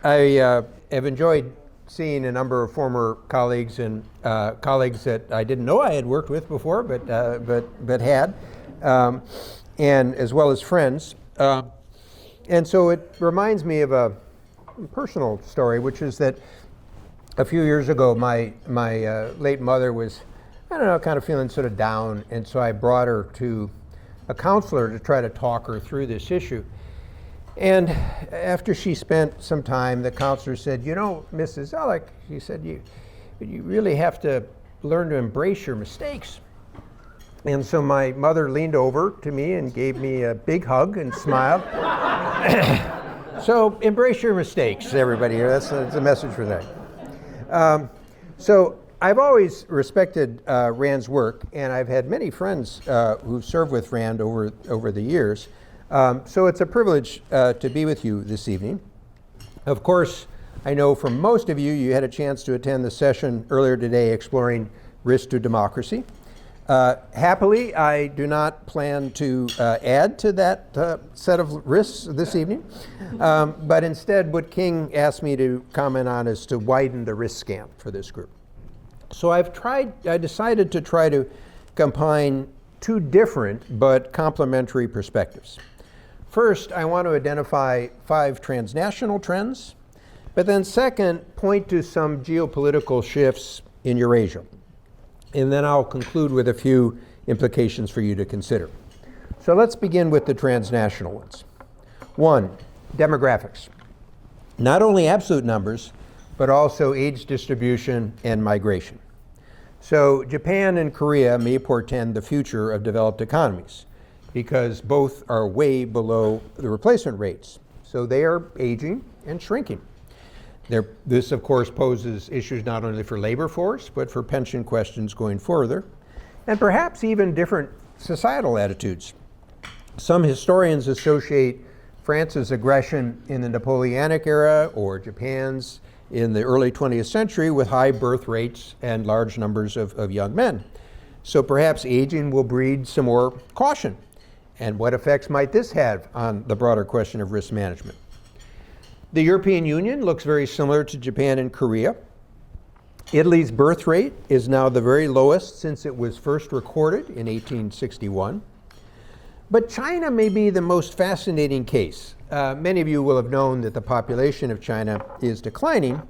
I have enjoyed seeing a number of former colleagues and colleagues that I didn't know I had worked with before, but had, and as well as friends. And so it reminds me of a personal story, which is that a few years ago, my late mother was, I don't know, kind of feeling sort of down, and so I brought her to a counselor to try to talk her through this issue. And after she spent some time, the counselor said, you know, Mrs. Zoellick, she said, you really have to learn to embrace your mistakes. And so my mother leaned over to me and gave me a big hug and smiled. So embrace your mistakes, everybody here. That's a message for that. So I've always respected Rand's work, and I've had many friends who served with Rand over the years. So it's a privilege to be with you this evening. Of course, I know from most of you, you had a chance to attend the session earlier today exploring risk to democracy. Happily, I do not plan to add to that set of risks this evening, but instead what King asked me to comment on is to widen the risk scan for this group. So I decided to try to combine two different but complementary perspectives. First, I want to identify 5 transnational trends, but then second, point to some geopolitical shifts in Eurasia. And then I'll conclude with a few implications for you to consider. So let's begin with the transnational ones. 1, demographics. Not only absolute numbers, but also age distribution and migration. So Japan and Korea may portend the future of developed economies because both are way below the replacement rates. So they are aging and shrinking. This, of course, poses issues not only for labor force, but for pension questions going further, and perhaps even different societal attitudes. Some historians associate France's aggression in the Napoleonic era or Japan's in the early 20th century with high birth rates and large numbers of young men. So perhaps aging will breed some more caution. And what effects might this have on the broader question of risk management? The European Union looks very similar to Japan and Korea. Italy's birth rate is now the very lowest since it was first recorded in 1861. But China may be the most fascinating case. Many of you will have known that the population of China is declining,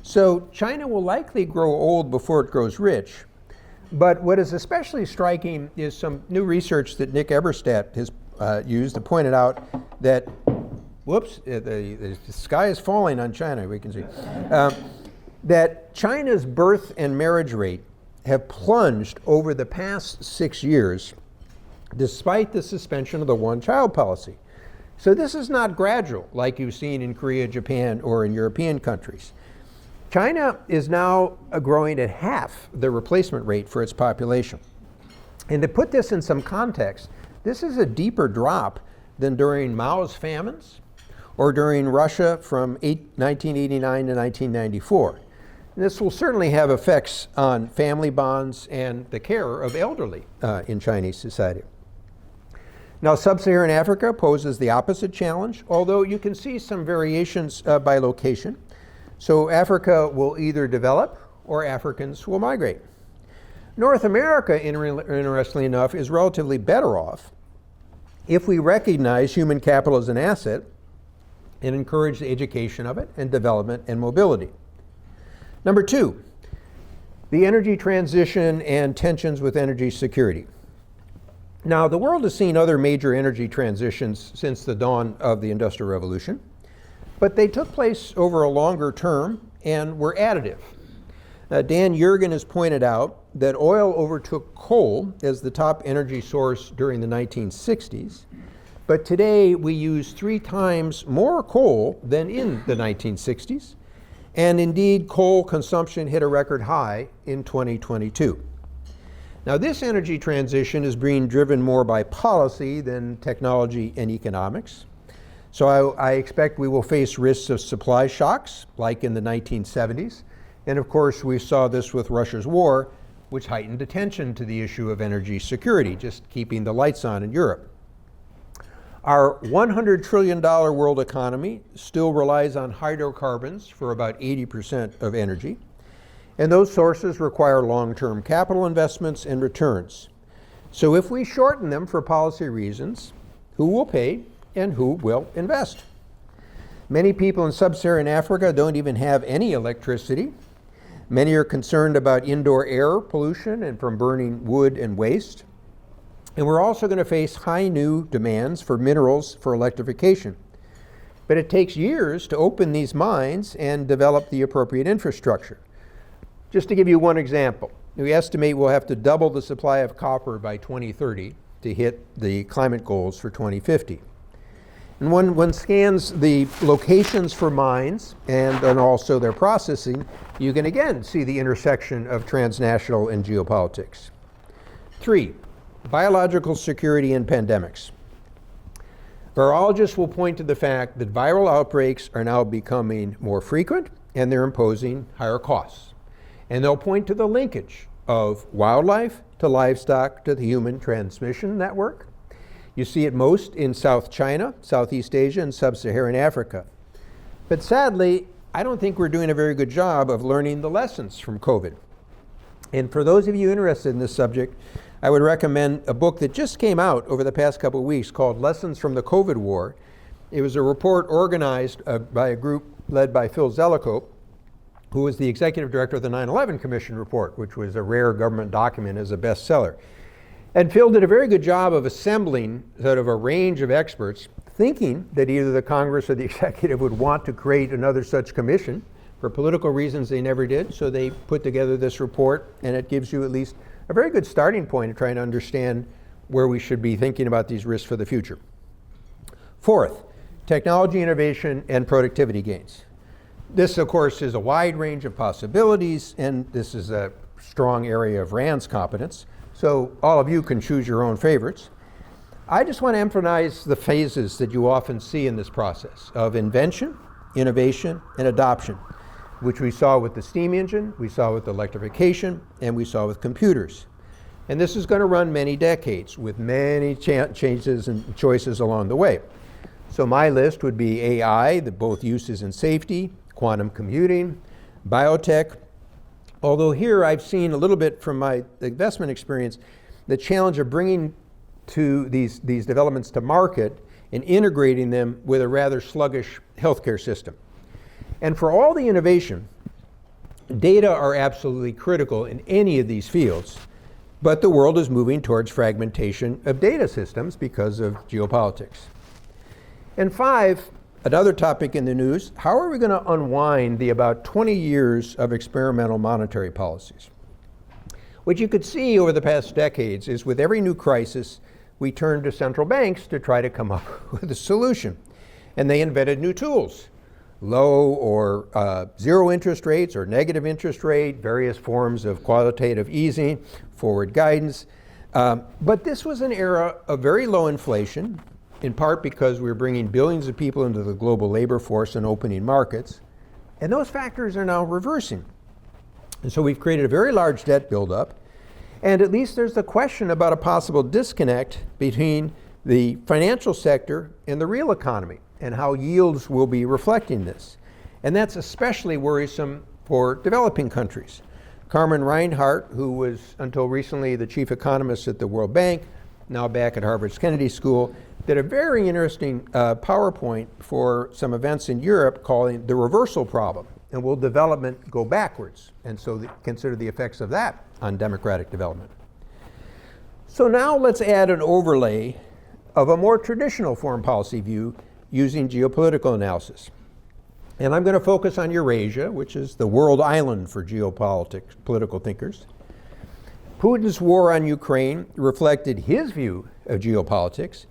so China will likely grow old before it grows rich. But what is especially striking is some new research that Nick Eberstadt has used to point it out that, whoops, the sky is falling on China, we can see, that China's birth and marriage rate have plunged over the past 6 years despite the suspension of the one-child policy. So this is not gradual like you've seen in Korea, Japan, or in European countries. China is now growing at half the replacement rate for its population. And to put this in some context, this is a deeper drop than during Mao's famines or during Russia from 1989 to 1994. And this will certainly have effects on family bonds and the care of elderly in Chinese society. Now, sub-Saharan Africa poses the opposite challenge, although you can see some variations by location. So Africa will either develop or Africans will migrate. North America, interestingly enough, is relatively better off if we recognize human capital as an asset and encourage the education of it and development and mobility. Number 2, the energy transition and tensions with energy security. Now, the world has seen other major energy transitions since the dawn of the Industrial Revolution, but they took place over a longer term and were additive. Dan Yergin has pointed out that oil overtook coal as the top energy source during the 1960s, but today we use 3 times more coal than in the 1960s, and indeed coal consumption hit a record high in 2022. Now, this energy transition is being driven more by policy than technology and economics. So I expect we will face risks of supply shocks, like in the 1970s. And of course, we saw this with Russia's war, which heightened attention to the issue of energy security, just keeping the lights on in Europe. Our $100 trillion world economy still relies on hydrocarbons for about 80% of energy, and those sources require long-term capital investments and returns. So if we shorten them for policy reasons, who will pay and who will invest? Many people in sub-Saharan Africa don't even have any electricity. Many are concerned about indoor air pollution and from burning wood and waste. And we're also going to face high new demands for minerals for electrification. But it takes years to open these mines and develop the appropriate infrastructure. Just to give you one example, we estimate we'll have to double the supply of copper by 2030 to hit the climate goals for 2050. And when one scans the locations for mines and also their processing, you can again see the intersection of transnational and geopolitics. 3, biological security and pandemics. Virologists will point to the fact that viral outbreaks are now becoming more frequent and they're imposing higher costs. And they'll point to the linkage of wildlife to livestock to the human transmission network. You see it most in South China, Southeast Asia, and Sub-Saharan Africa. But sadly, I don't think we're doing a very good job of learning the lessons from COVID. And for those of you interested in this subject, I would recommend a book that just came out over the past couple of weeks called Lessons from the COVID War. It was a report organized by a group led by Phil Zoellick, who was the executive director of the 9/11 Commission report, which was a rare government document as a bestseller. And Phil did a very good job of assembling sort of a range of experts, thinking that either the Congress or the executive would want to create another such commission. For political reasons, they never did, so they put together this report, and it gives you at least a very good starting point of trying to understand where we should be thinking about these risks for the future. 4th, technology innovation and productivity gains. This, of course, is a wide range of possibilities, and this is a strong area of Rand's competence, so all of you can choose your own favorites. I just want to emphasize the phases that you often see in this process of invention, innovation, and adoption, which we saw with the steam engine, we saw with electrification, and we saw with computers. And this is going to run many decades with many changes and choices along the way. So my list would be AI, the both uses in safety, quantum computing, biotech. Although here I've seen a little bit from my investment experience, the challenge of bringing to these developments to market and integrating them with a rather sluggish healthcare system. And for all the innovation, data are absolutely critical in any of these fields, but the world is moving towards fragmentation of data systems because of geopolitics. And 5, another topic in the news, how are we going to unwind the about 20 years of experimental monetary policies? What you could see over the past decades is with every new crisis, we turned to central banks to try to come up with a solution. And they invented new tools, low or zero interest rates or negative interest rate, various forms of quantitative easing, forward guidance. But this was an era of very low inflation, in part because we were bringing billions of people into the global labor force and opening markets. And those factors are now reversing. And so we've created a very large debt buildup. And at least there's the question about a possible disconnect between the financial sector and the real economy and how yields will be reflecting this. And that's especially worrisome for developing countries. Carmen Reinhart, who was until recently the chief economist at the World Bank, now back at Harvard's Kennedy School, did a very interesting PowerPoint for some events in Europe calling the reversal problem. And will development go backwards? And so consider the effects of that on democratic development. So now let's add an overlay of a more traditional foreign policy view using geopolitical analysis. And I'm going to focus on Eurasia, which is the world island for geopolitics, political thinkers. Putin's war on Ukraine reflected his view of geopolitics,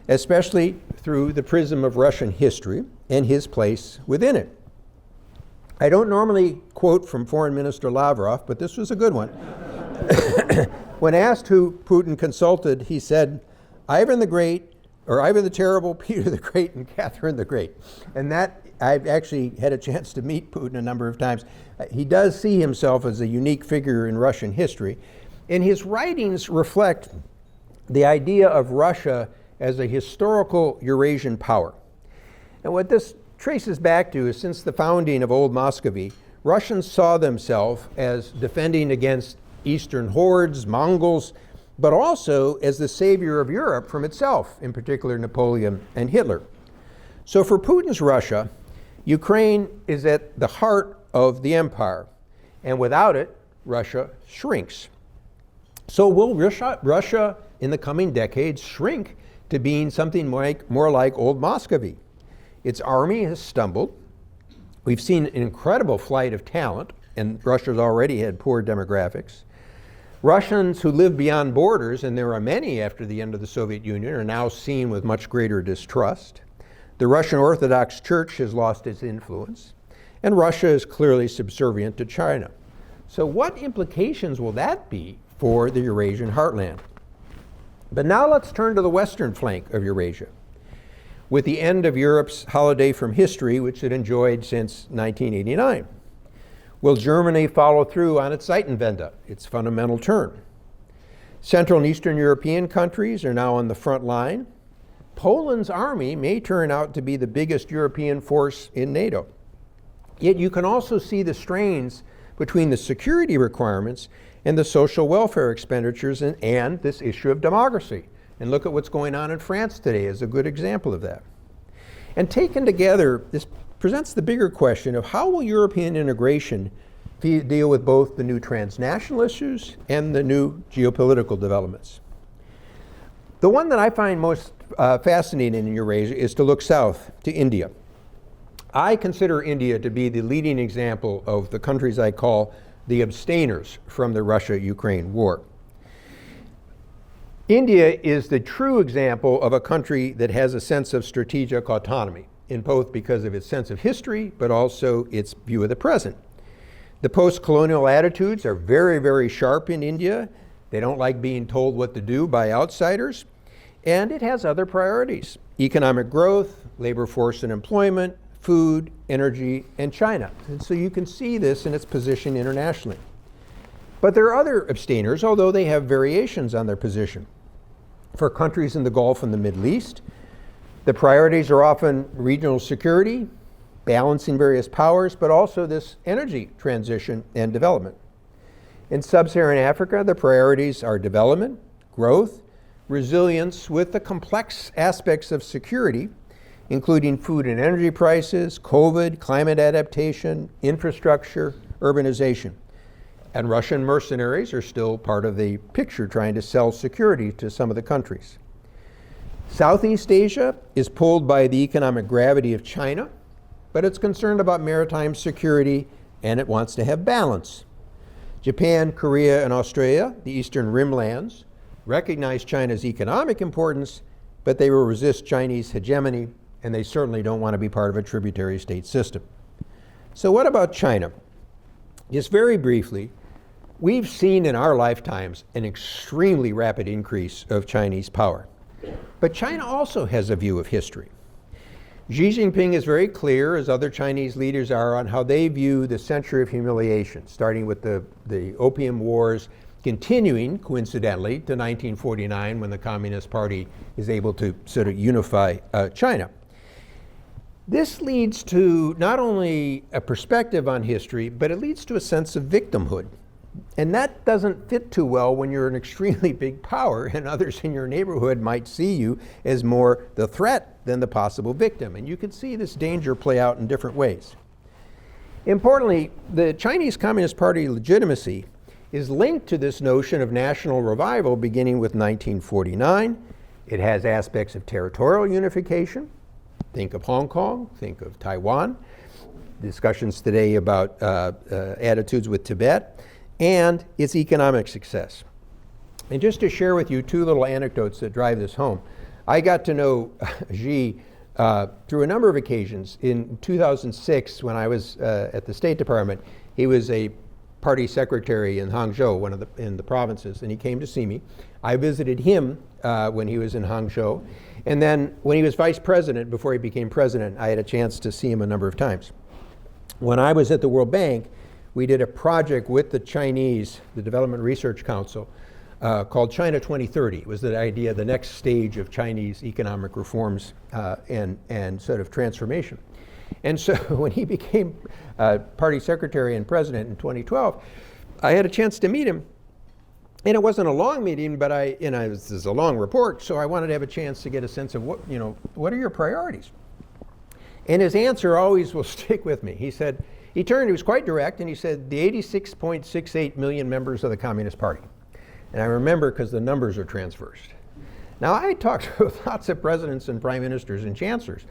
especially through the prism of Russian history and his place within it. I don't normally quote from Foreign Minister Lavrov, but this was a good one. When asked who Putin consulted, he said, Ivan the Great, or Ivan the Terrible, Peter the Great, and Catherine the Great. And that, I've actually had a chance to meet Putin a number of times. He does see himself as a unique figure in Russian history. And his writings reflect the idea of Russia as a historical Eurasian power. And what this traces back to is since the founding of Old Muscovy, Russians saw themselves as defending against Eastern hordes, Mongols, but also as the savior of Europe from itself, in particular Napoleon and Hitler. So for Putin's Russia, Ukraine is at the heart of the empire, and without it, Russia shrinks. So will Russia in the coming decades shrink to being something more like Old Muscovy? Its army has stumbled. We've seen an incredible flight of talent, and Russia's already had poor demographics. Russians who live beyond borders, and there are many after the end of the Soviet Union, are now seen with much greater distrust. The Russian Orthodox Church has lost its influence, and Russia is clearly subservient to China. So what implications will that be for the Eurasian heartland? But now let's turn to the western flank of Eurasia. With the end of Europe's holiday from history, which it enjoyed since 1989. Will Germany follow through on its Zeitenwende, its fundamental turn? Central and Eastern European countries are now on the front line. Poland's army may turn out to be the biggest European force in NATO. Yet you can also see the strains between the security requirements and the social welfare expenditures and this issue of democracy. And look at what's going on in France today as a good example of that. And taken together, this presents the bigger question of how will European integration deal with both the new transnational issues and the new geopolitical developments. The one that I find most fascinating in Eurasia is to look south to India. I consider India to be the leading example of the countries I call the abstainers from the Russia-Ukraine war. India is the true example of a country that has a sense of strategic autonomy, in both because of its sense of history, but also its view of the present. The post-colonial attitudes are very, very sharp in India. They don't like being told what to do by outsiders. And it has other priorities: economic growth, labor force and employment, food, energy, and China. And so you can see this in its position internationally. But there are other abstainers, although they have variations on their position. For countries in the Gulf and the Middle East, the priorities are often regional security, balancing various powers, but also this energy transition and development. In sub-Saharan Africa, the priorities are development, growth, resilience with the complex aspects of security, including food and energy prices, COVID, climate adaptation, infrastructure, urbanization. And Russian mercenaries are still part of the picture trying to sell security to some of the countries. Southeast Asia is pulled by the economic gravity of China, but it's concerned about maritime security and it wants to have balance. Japan, Korea, and Australia, the Eastern Rim lands, recognize China's economic importance, but they will resist Chinese hegemony, and they certainly don't want to be part of a tributary state system. So what about China? Just very briefly, we've seen in our lifetimes an extremely rapid increase of Chinese power. But China also has a view of history. Xi Jinping is very clear, as other Chinese leaders are, on how they view the century of humiliation, starting with the Opium Wars, continuing, coincidentally, to 1949, when the Communist Party is able to sort of unify China. This leads to not only a perspective on history, but it leads to a sense of victimhood. And that doesn't fit too well when you're an extremely big power and others in your neighborhood might see you as more the threat than the possible victim. And you can see this danger play out in different ways. Importantly, the Chinese Communist Party legitimacy is linked to this notion of national revival beginning with 1949. It has aspects of territorial unification. Think of Hong Kong, think of Taiwan. Discussions today about attitudes with Tibet, and its economic success. And just to share with you two little anecdotes that drive this home. I got to know Xi through a number of occasions. In 2006, when I was at the State Department, he was a party secretary in Hangzhou, in the provinces, and he came to see me. I visited him when he was in Hangzhou. And then when he was vice president, before he became president, I had a chance to see him a number of times. When I was at the World Bank, we did a project with the Chinese, the Development Research Council, called China 2030. It was the idea, the next stage of Chinese economic reforms and sort of transformation. And so when he became party secretary and president in 2012, I had a chance to meet him. And it wasn't a long meeting, but this is a long report, so I wanted to have a chance to get a sense of what are your priorities? And his answer always will stick with me. He said, he was quite direct, and he said, the 86.68 million members of the Communist Party. And I remember because the numbers are transversed. Now, I talked to lots of presidents and prime ministers and chancellors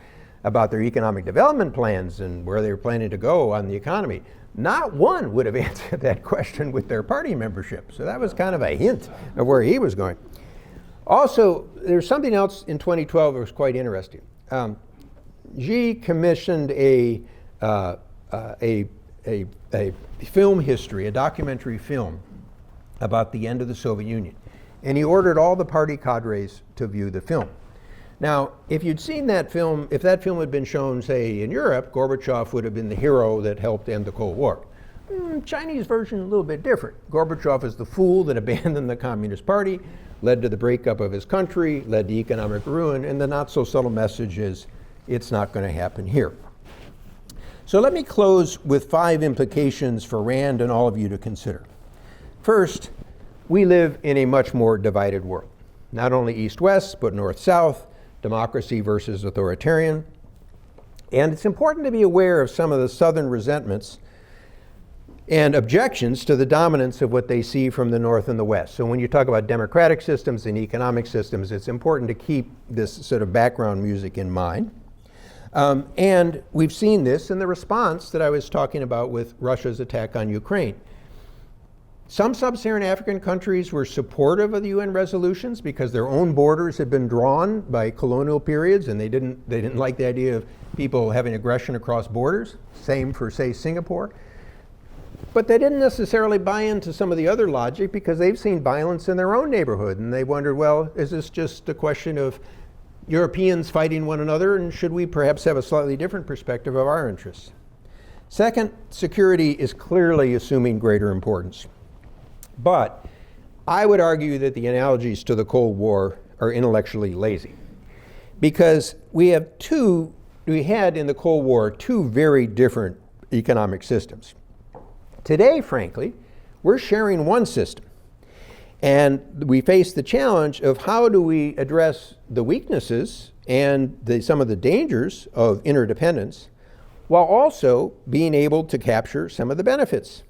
about their economic development plans and where they were planning to go on the economy. Not one would have answered that question with their party membership. So that was kind of a hint of where he was going. Also, there's something else in 2012 that was quite interesting. Xi commissioned a film history, a documentary film about the end of the Soviet Union. And he ordered all the party cadres to view the film. Now, if you'd seen that film, if that film had been shown, say, in Europe, Gorbachev would have been the hero that helped end the Cold War. Chinese version, a little bit different. Gorbachev is the fool that abandoned the Communist Party, led to the breakup of his country, led to economic ruin, and the not so subtle message is, it's not going to happen here. So let me close with 5 implications for Rand and all of you to consider. First, we live in a much more divided world. Not only east-west, but north-south, democracy versus authoritarian. And it's important to be aware of some of the Southern resentments and objections to the dominance of what they see from the North and the West. So when you talk about democratic systems and economic systems, it's important to keep this sort of background music in mind. And we've seen this in the response that I was talking about with Russia's attack on Ukraine. Some sub-Saharan African countries were supportive of the UN resolutions because their own borders had been drawn by colonial periods, and they didn't like the idea of people having aggression across borders. Same for, say, Singapore. But they didn't necessarily buy into some of the other logic because they've seen violence in their own neighborhood, and they wondered, well, is this just a question of Europeans fighting one another, and should we perhaps have a slightly different perspective of our interests? Second, security is clearly assuming greater importance. But I would argue that the analogies to the Cold War are intellectually lazy, because we had in the Cold War 2 very different economic systems. Today, frankly, we're sharing one system, and we face the challenge of how do we address the weaknesses and some of the dangers of interdependence while also being able to capture some of the benefits.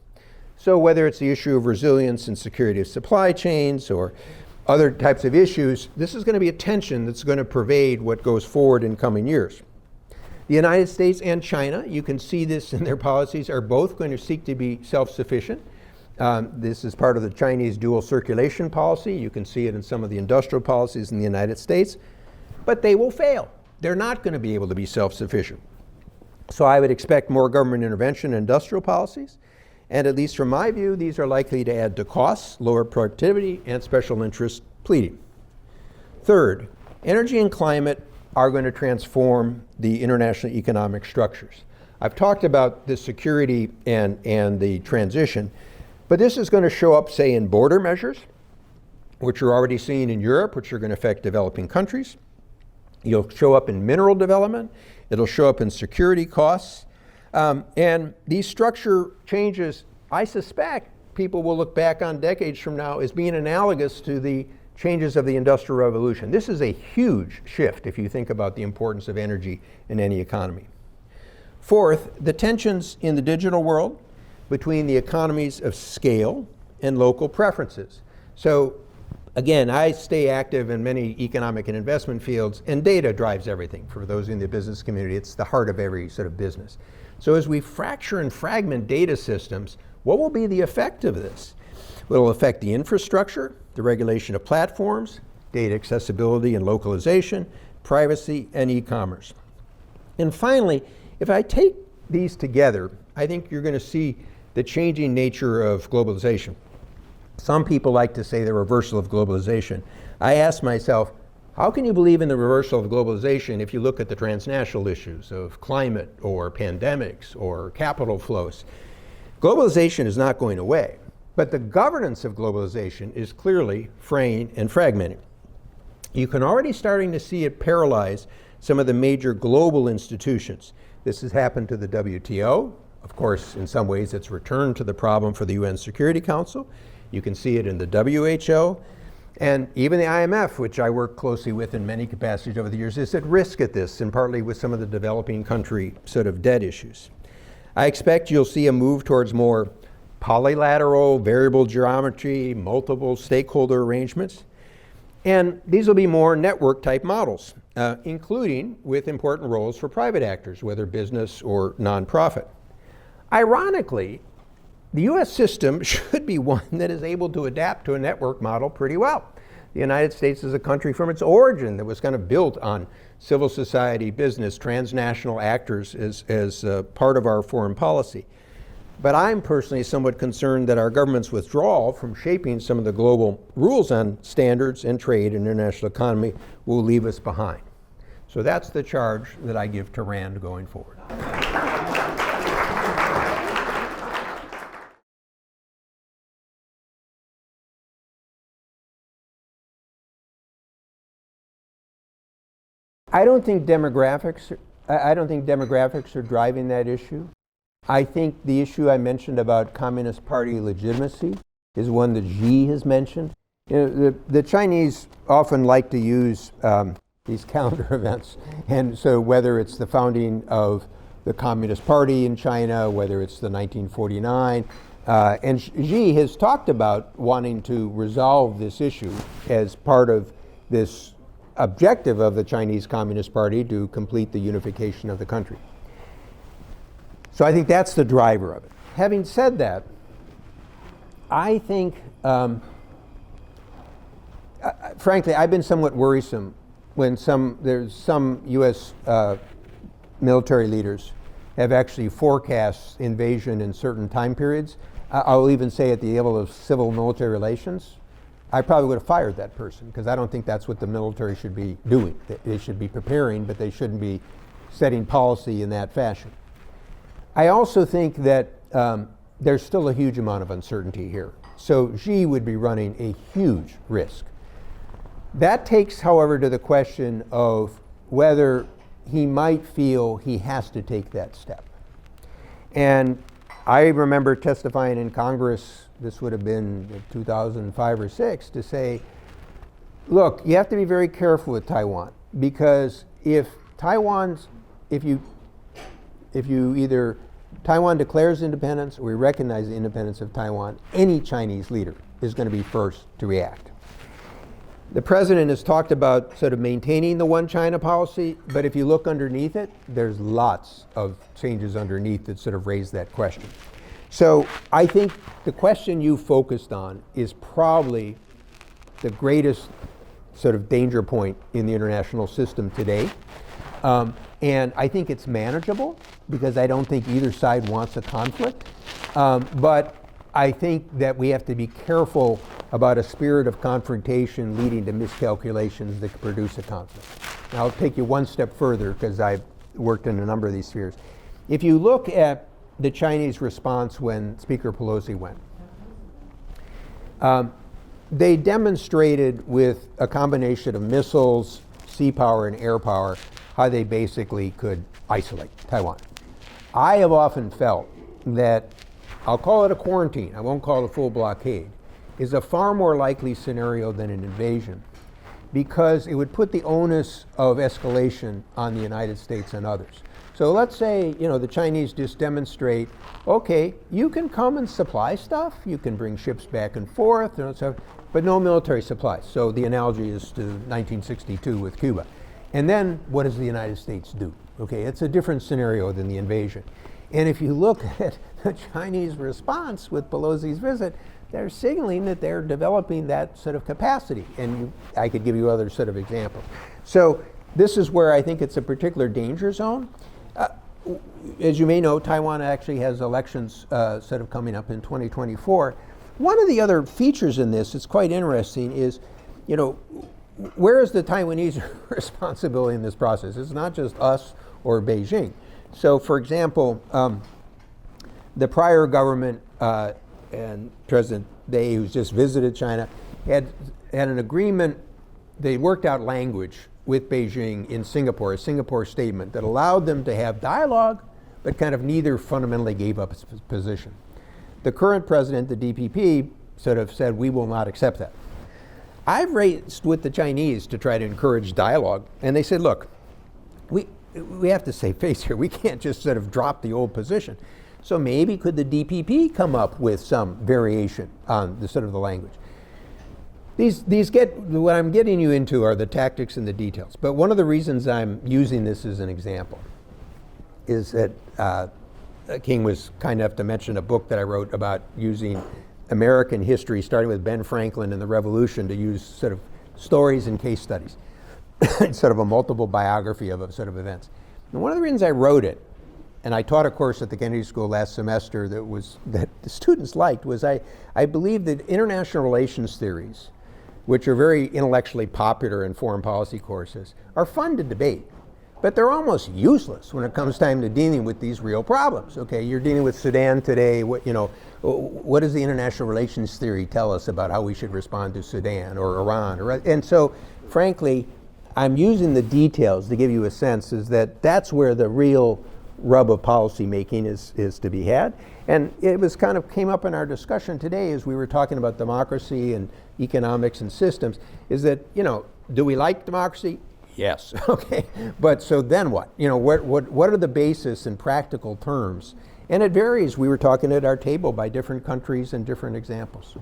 So whether it's the issue of resilience and security of supply chains or other types of issues, this is going to be a tension that's going to pervade what goes forward in coming years. The United States and China, you can see this in their policies, are both going to seek to be self-sufficient. This is part of the Chinese dual circulation policy. You can see it in some of the industrial policies in the United States. But they will fail. They're not going to be able to be self-sufficient. So I would expect more government intervention in industrial policies. And at least from my view, these are likely to add to costs, lower productivity, and special interest pleading. Third, energy and climate are going to transform the international economic structures. I've talked about the security and the transition, but this is going to show up, say, in border measures, which you're already seeing in Europe, which are going to affect developing countries. It'll show up in mineral development. It'll show up in security costs. And these structure changes, I suspect people will look back on decades from now as being analogous to the changes of the Industrial Revolution. This is a huge shift if you think about the importance of energy in any economy. Fourth, the tensions in the digital world between the economies of scale and local preferences. So again, I stay active in many economic and investment fields, and data drives everything. For those in the business community, it's the heart of every sort of business. So as we fracture and fragment data systems, what will be the effect of this? It will affect the infrastructure, the regulation of platforms, data accessibility and localization, privacy, and e-commerce. And finally, if I take these together, I think you're going to see the changing nature of globalization. Some people like to say the reversal of globalization. I ask myself, how can you believe in the reversal of globalization if you look at the transnational issues of climate or pandemics or capital flows? Globalization is not going away. But the governance of globalization is clearly fraying and fragmenting. You can already starting to see it paralyze some of the major global institutions. This has happened to the WTO. Of course, in some ways, it's returned to the problem for the UN Security Council. You can see it in the WHO. And even the IMF, which I work closely with in many capacities over the years, is at risk at this, and partly with some of the developing country sort of debt issues. I expect you'll see a move towards more polylateral, variable geometry, multiple stakeholder arrangements. And these will be more network type models, including with important roles for private actors, whether business or nonprofit. Ironically, the US system should be one that is able to adapt to a network model pretty well. The United States is a country from its origin that was kind of built on civil society, business, transnational actors as part of our foreign policy. But I'm personally somewhat concerned that our government's withdrawal from shaping some of the global rules on standards and trade and international economy will leave us behind. So that's the charge that I give to RAND going forward. I don't think demographics are driving that issue. I think the issue I mentioned about Communist Party legitimacy is one that Xi has mentioned. You know, the Chinese often like to use these calendar events, and so whether it's the founding of the Communist Party in China, whether it's the 1949, and Xi has talked about wanting to resolve this issue as part of this objective of the Chinese Communist Party to complete the unification of the country. So I think that's the driver of it. Having said that, I think, frankly, I've been somewhat worrisome when there's some US military leaders have actually forecast invasion in certain time periods. I'll even say at the level of civil military relations. I probably would have fired that person, because I don't think that's what the military should be doing. They should be preparing, but they shouldn't be setting policy in that fashion. I also think that there's still a huge amount of uncertainty here. So Xi would be running a huge risk. That takes, however, to the question of whether he might feel he has to take that step. And I remember testifying in Congress, this would have been 2005 or 6, to say, look, you have to be very careful with Taiwan, because if Taiwan declares independence or we recognize the independence of Taiwan, any Chinese leader is going to be first to react. The president has talked about sort of maintaining the one China policy, but if you look underneath it, there's lots of changes underneath that sort of raise that question. So I think the question you focused on is probably the greatest sort of danger point in the international system today. And I think it's manageable, because I don't think either side wants a conflict. But I think that we have to be careful about a spirit of confrontation leading to miscalculations that could produce a conflict. Now, I'll take you one step further, because I've worked in a number of these spheres. If you look at the Chinese response when Speaker Pelosi went, they demonstrated with a combination of missiles, sea power, and air power how they basically could isolate Taiwan. I have often felt that, I'll call it a quarantine, I won't call it a full blockade, is a far more likely scenario than an invasion, because it would put the onus of escalation on the United States and others. So let's say, the Chinese just demonstrate, okay, you can come and supply stuff, you can bring ships back and forth, but no military supplies. So the analogy is to 1962 with Cuba. And then what does the United States do? Okay, it's a different scenario than the invasion. And if you look at the Chinese response with Pelosi's visit, they're signaling that they're developing that sort of capacity. And I could give you other sort of examples. So this is where I think it's a particular danger zone. As you may know, Taiwan actually has elections sort of coming up in 2024. One of the other features in this that's quite interesting is, where is the Taiwanese responsibility in this process? It's not just us or Beijing. So, for example, the prior government and President Day, who's just visited China, had an agreement. They worked out language with Beijing in Singapore, a Singapore statement that allowed them to have dialogue, but kind of neither fundamentally gave up its position. The current president, the DPP, sort of said, we will not accept that. I've raised with the Chinese to try to encourage dialogue, and they said, look, we have to save face here. We can't just sort of drop the old position. So maybe could the DPP come up with some variation on the sort of the language? What I'm getting you into are the tactics and the details. But one of the reasons I'm using this as an example is that King was kind enough to mention a book that I wrote about using American history, starting with Ben Franklin and the Revolution, to use sort of stories and case studies, sort of a multiple biography of sort of events. And one of the reasons I wrote it, and I taught a course at the Kennedy School last semester that the students liked, was I believe that international relations theories, which are very intellectually popular in foreign policy courses, are fun to debate. But they're almost useless when it comes time to dealing with these real problems. Okay, you're dealing with Sudan today. What does the international relations theory tell us about how we should respond to Sudan or Iran? And so, frankly, I'm using the details to give you a sense is that that's where the real rub of policy making is to be had. And it was kind of came up in our discussion today as we were talking about democracy and economics and systems, is that, do we like democracy? Yes. Okay. But so then what? What are the basis in practical terms? And it varies. We were talking at our table by different countries and different examples.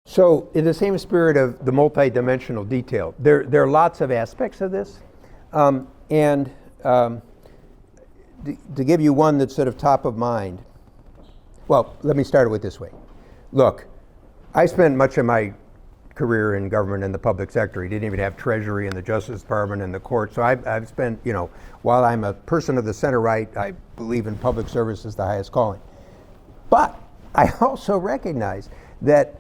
So in the same spirit of the multidimensional detail, there are lots of aspects of this. To give you one that's sort of top of mind, well, let me start it with this way. Look, I spent much of my career in government in the public sector. He didn't even have Treasury and the Justice Department and the court. So I've spent, while I'm a person of the center right, I believe in public service as the highest calling. But I also recognize that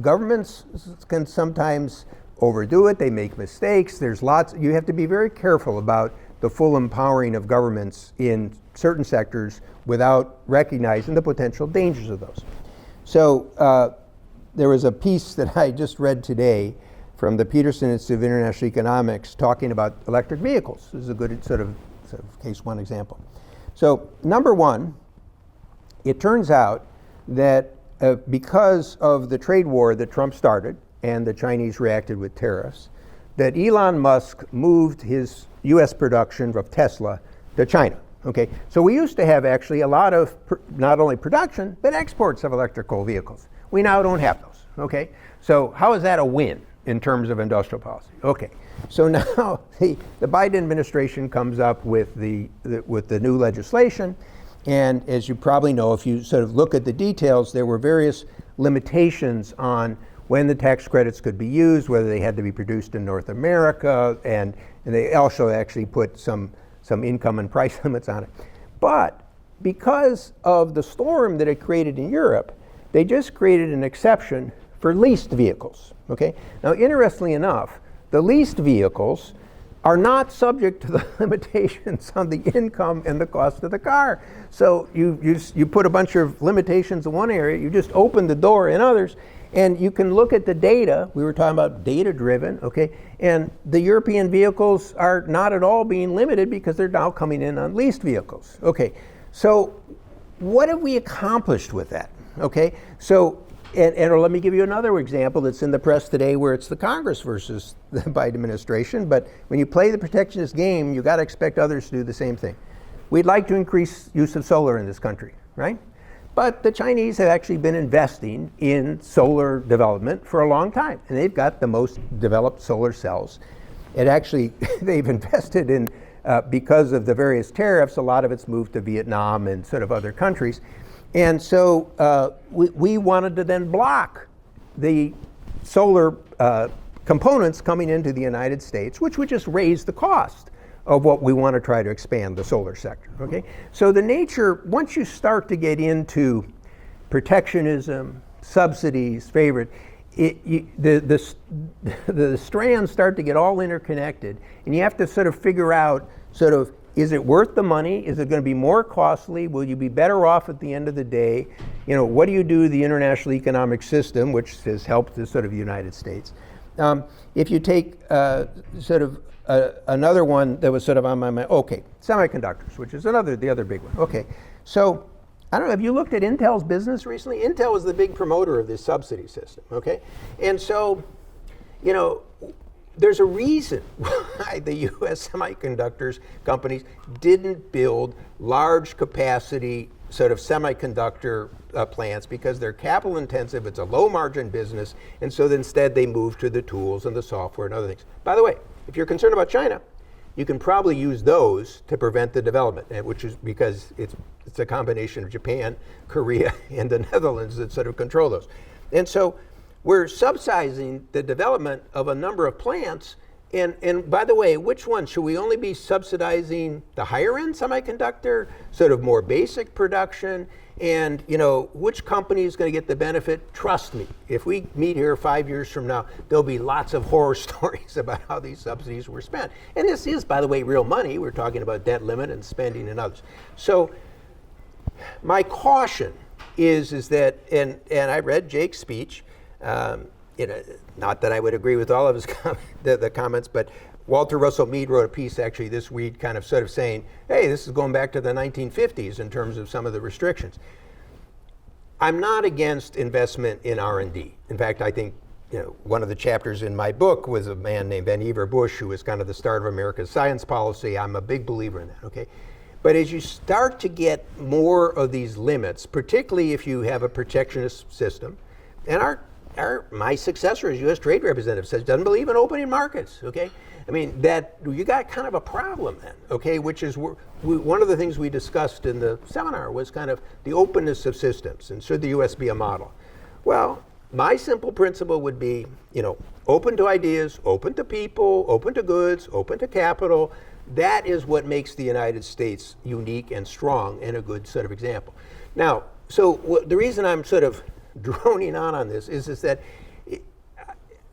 governments can sometimes overdo it. They make mistakes. You have to be very careful about the full empowering of governments in certain sectors without recognizing the potential dangers of those. So there was a piece that I just read today from the Peterson Institute of International Economics talking about electric vehicles. This is a good sort of case one example. So number one, it turns out that because of the trade war that Trump started and the Chinese reacted with tariffs, that Elon Musk moved his US production of Tesla to China. Okay, so we used to have actually a lot of not only production, but exports of electrical vehicles. We now don't have those. Okay, so how is that a win in terms of industrial policy? Okay, so now the Biden administration comes up with the new legislation. And as you probably know, if you sort of look at the details, there were various limitations on when the tax credits could be used, whether they had to be produced in North America, and they also actually put some income and price limits on it. But because of the storm that it created in Europe, they just created an exception for leased vehicles. Okay? Now, interestingly enough, the leased vehicles are not subject to the limitations on the income and the cost of the car. So you put a bunch of limitations in one area, you just open the door in others, and you can look at the data. We were talking about data-driven, okay? And the European vehicles are not at all being limited because they're now coming in on leased vehicles. Okay, so what have we accomplished with that? Okay, so and let me give you another example that's in the press today where it's the Congress versus the Biden administration, but when you play the protectionist game, you got to expect others to do the same thing. We'd like to increase use of solar in this country, right? But the Chinese have actually been investing in solar development for a long time, and they've got the most developed solar cells. It actually, they've invested in, because of the various tariffs, a lot of it's moved to Vietnam and sort of other countries. And so we wanted to then block the solar components coming into the United States, which would just raise the cost of what we want to try to expand the solar sector. Okay, so the nature, once you start to get into protectionism, subsidies, favorite, the strands start to get all interconnected, and you have to sort of figure out is it worth the money? Is it going to be more costly? Will you be better off at the end of the day? What do you do to the international economic system, which has helped the United States? If you take another one that was on my mind, okay, semiconductors, which is the other big one. Okay, so I don't know, have you looked at Intel's business recently? Intel is the big promoter of this subsidy system, okay? And so, there's a reason why the US semiconductors companies didn't build large capacity semiconductor plants, because they're capital intensive, it's a low margin business, and so instead they moved to the tools and the software and other things. By the way, if you're concerned about China, you can probably use those to prevent the development, which is because it's a combination of Japan, Korea, and the Netherlands that control those. And so we're subsidizing the development of a number of plants. And by the way, which one? Should we only be subsidizing the higher end semiconductor, more basic production? And which company is going to get the benefit? Trust me, if we meet here 5 years from now, there'll be lots of horror stories about how these subsidies were spent. And this is, by the way, real money. We're talking about debt limit and spending and others. So my caution is that, and I read Jake's speech, not that I would agree with all of his the comments, but Walter Russell Mead wrote a piece actually this week saying, hey, this is going back to the 1950s in terms of some of the restrictions. I'm not against investment in R&D. In fact, I think one of the chapters in my book was a man named Vannevar Bush, who was the start of America's science policy. I'm a big believer in that, okay? But as you start to get more of these limits, particularly if you have a protectionist system, and my successor as U.S. Trade Representative says doesn't believe in opening markets, okay? I mean, that you got a problem then, okay? Which is one of the things we discussed in the seminar was the openness of systems, and should the U.S. be a model? Well, my simple principle would be, open to ideas, open to people, open to goods, open to capital. That is what makes the United States unique and strong and a good example. Now, so the reason I'm droning on this is that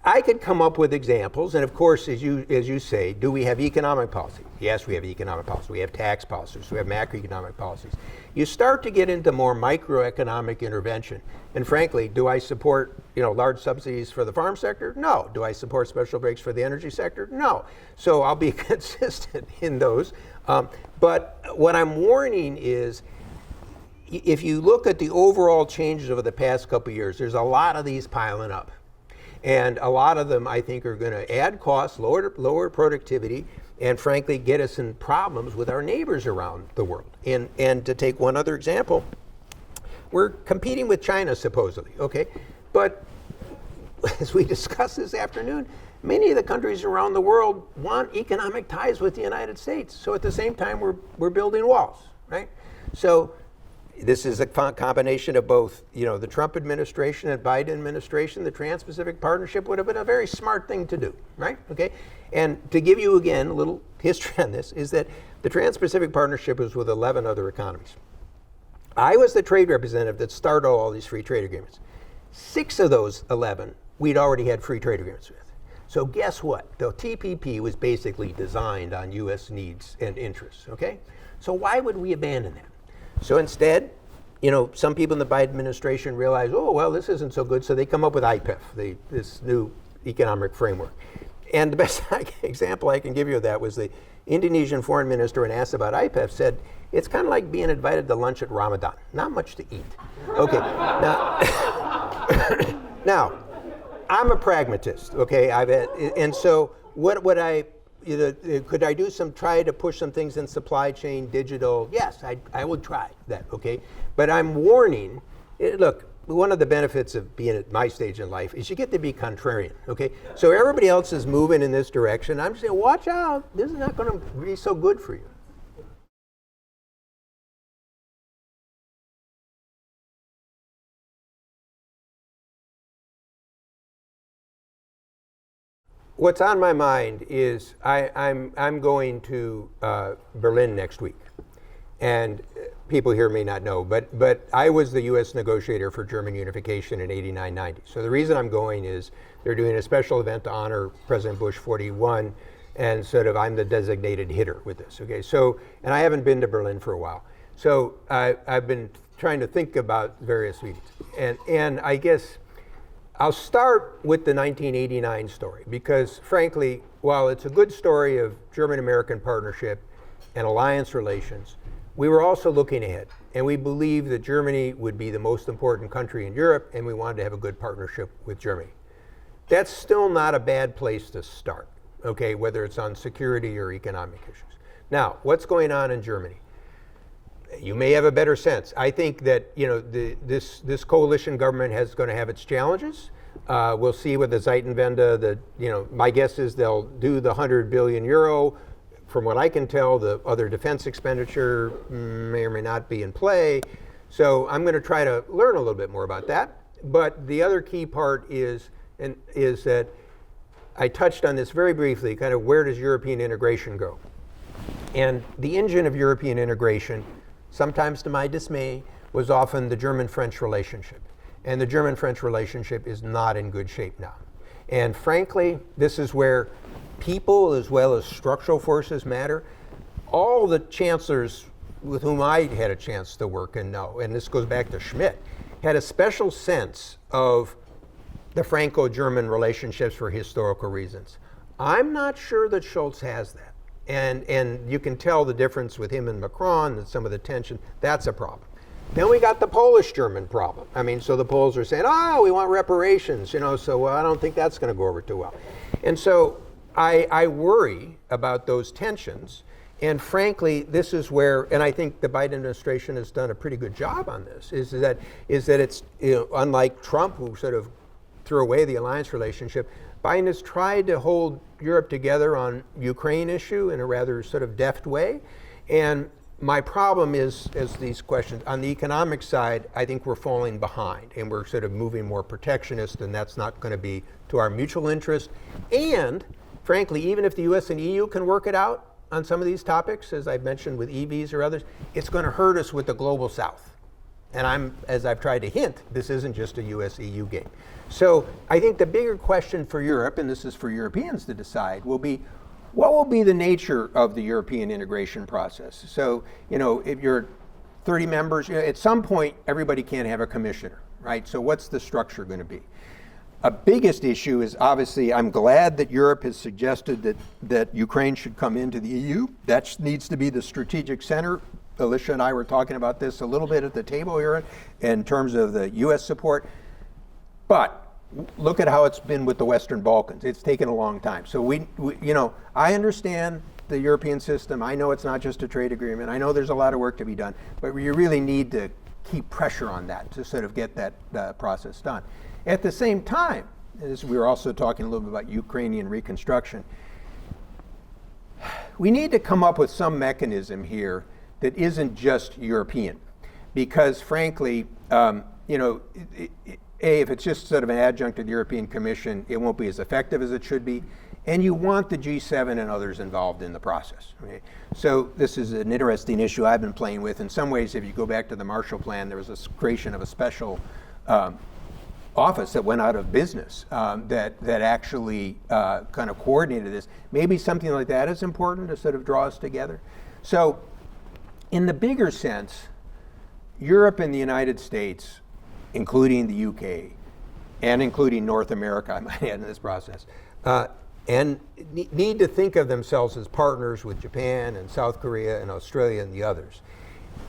I could come up with examples, and of course, as you say, do we have economic policy? Yes, we have economic policy. We have tax policies. We have macroeconomic policies. You start to get into more microeconomic intervention. And frankly, do I support large subsidies for the farm sector? No. Do I support special breaks for the energy sector? No. So I'll be consistent in those. But what I'm warning is, if you look at the overall changes over the past couple of years, there's a lot of these piling up. And a lot of them, I think, are going to add costs, lower productivity, and frankly, get us in problems with our neighbors around the world. And to take one other example, we're competing with China, supposedly, okay? But as we discussed this afternoon, many of the countries around the world want economic ties with the United States. So at the same time, we're building walls, right? So this is a combination of both, the Trump administration and Biden administration. The Trans-Pacific Partnership would have been a very smart thing to do, right? Okay. And to give you again a little history on this is that the Trans-Pacific Partnership was with 11 other economies. I was the trade representative that started all these free trade agreements. 6 of those 11 we'd already had free trade agreements with. So guess what? The TPP was basically designed on U.S. needs and interests. Okay. So why would we abandon that? So instead, some people in the Biden administration realize, oh, well, this isn't so good, so they come up with IPEF, this new economic framework. And the best example I can give you of that was the Indonesian foreign minister, when asked about IPEF, said, it's kind of like being invited to lunch at Ramadan, not much to eat. Okay, now I'm a pragmatist, okay? And so what would could I try to push some things in supply chain, digital? Yes, I would try that, okay? But I'm warning, look, one of the benefits of being at my stage in life is you get to be contrarian, okay? So everybody else is moving in this direction. I'm saying, watch out, this is not gonna be so good for you. What's on my mind is I'm going to Berlin next week. And people here may not know, but I was the U.S. negotiator for German unification in 89, 90. So the reason I'm going is they're doing a special event to honor President Bush 41, and sort of I'm the designated hitter with this, okay? So, and I haven't been to Berlin for a while. So I've been trying to think about various meetings. And I guess I'll start with the 1989 story, because frankly, while it's a good story of German-American partnership and alliance relations, we were also looking ahead, and we believed that Germany would be the most important country in Europe, and we wanted to have a good partnership with Germany. That's still not a bad place to start, okay, whether it's on security or economic issues. Now, what's going on in Germany? You may have a better sense. I think that this coalition government is going to have its challenges. We'll see with the Zeitenwende. My guess is they'll do the 100 billion euro. From what I can tell, the other defense expenditure may or may not be in play. So I'm going to try to learn a little bit more about that. But the other key part is that I touched on this very briefly, kind of where does European integration go? And the engine of European integration, sometimes to my dismay, was often the German-French relationship. And the German-French relationship is not in good shape now. And frankly, this is where people as well as structural forces matter. All the chancellors with whom I had a chance to work and know, and this goes back to Schmidt, had a special sense of the Franco-German relationships for historical reasons. I'm not sure that Scholz has that. And you can tell the difference with him and Macron and some of the tension. That's a problem. Then we got the Polish-German problem. I mean, so the Poles are saying, we want reparations, so I don't think that's going to go over too well. And so I worry about those tensions. And frankly, this is where, and I think the Biden administration has done a pretty good job on this, is that it's, unlike Trump, who sort of threw away the alliance relationship, Biden has tried to hold Europe together on Ukraine issue in a rather sort of deft way. And my problem is these questions. On the economic side, I think we're falling behind and we're sort of moving more protectionist, and that's not going to be to our mutual interest. And frankly, even if the US and EU can work it out on some of these topics, as I've mentioned with EVs or others, it's going to hurt us with the global south. And as I've tried to hint, this isn't just a US-EU game. So I think the bigger question for Europe, and this is for Europeans to decide, will be what will be the nature of the European integration process? So, if you're 30 members, at some point, everybody can't have a commissioner, right? So what's the structure going to be? A biggest issue is obviously, I'm glad that Europe has suggested that Ukraine should come into the EU. That needs to be the strategic center. Alicia and I were talking about this a little bit at the table here in terms of the US support. But look at how it's been with the Western Balkans. It's taken a long time. So I understand the European system. I know it's not just a trade agreement. I know there's a lot of work to be done, but you really need to keep pressure on that to sort of get that process done. At the same time, as we were also talking a little bit about Ukrainian reconstruction, we need to come up with some mechanism here that isn't just European, because frankly, if it's just sort of an adjunct to the European Commission, it won't be as effective as it should be. And you want the G7 and others involved in the process. Okay? So this is an interesting issue I've been playing with. In some ways, if you go back to the Marshall Plan, there was a creation of a special office that went out of business that actually kind of coordinated this. Maybe something like that is important to sort of draw us together. So in the bigger sense, Europe and the United States, including the UK, and including North America, I might add in this process, and need to think of themselves as partners with Japan and South Korea and Australia and the others.